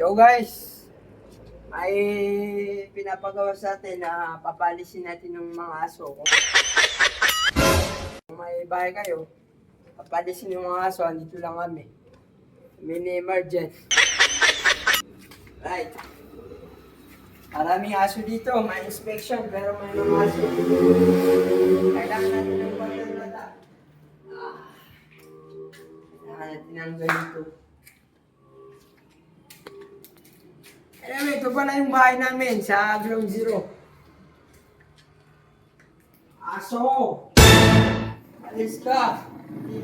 Yo guys, may pinapagawa sa atin na papalisin natin ng mga aso. Kung may bahay kayo, papalisin yung mga aso, andito lang kami. Mini emergent. Right. Maraming aso dito, may inspection, pero may mga aso. Kailangan natin ng konting lata. Kailangan natin ng ganito. Anyway, ito pala yung bahay namin sa Ground Zero. Aso! Alis ka! Hindi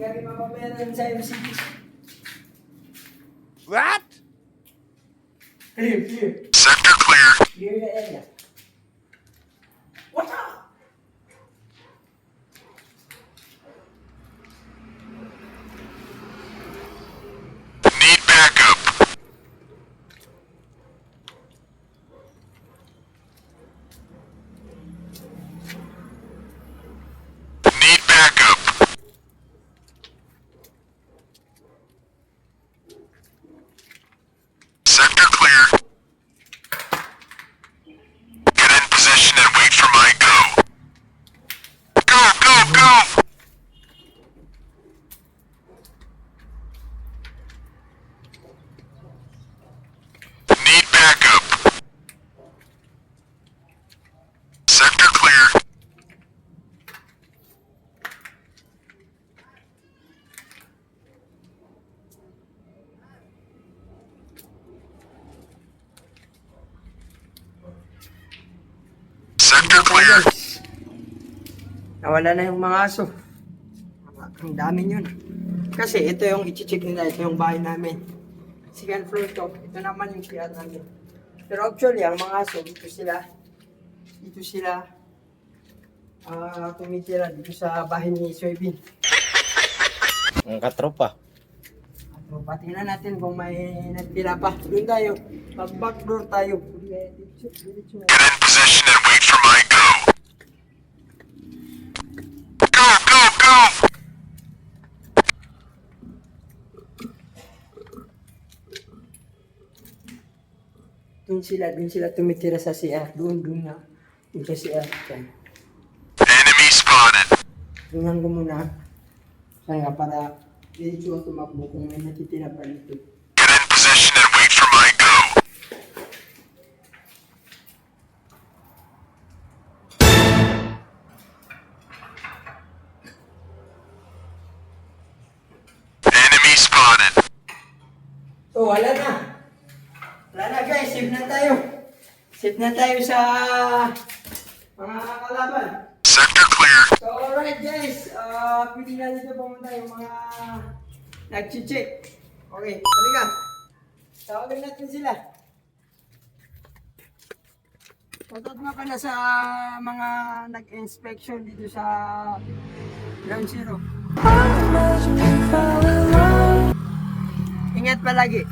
kami mapameran sa MCD. What? Clear. Sector clear. Clear the area. What's up? Need backup. Need backup. Sector clear. Get in position and wait for my go. Go, go, go! Need backup. Sector clear. Sector clear. Guys, nawala na yung mga aso. Ang dami yun. Kasi ito yung i-check nila, ito yung bahay namin. Second floor to, ito naman yung CR namin. Pero actually, ang mga aso, dito sila tumitira dito sa bahay ni Soybean. Ang katropa. So, patingnan natin kung may nagtira pa. Doon tayo, mag-backdoor tayo. Get in position and wait for my go. Go, go, go! Doon sila tumitira sa CR. Doon na. Doon sa CR. Diyan. Enemy spotted. Tingnan ko muna. Kaya para diretso ang tumakbo kung may natitira pa dito. Get in position and wait for my go. Enemy spotted. So, wala na. Wala na guys, save na tayo. Save na tayo sa mga kalaban. Sector clear. So, alright guys, pwede na dito pumunta yung mga nag-check. Okay, halika. Tawagin natin sila. Tutot mo ka na sa mga nag-inspection dito sa Ground Zero. Ingat palagi.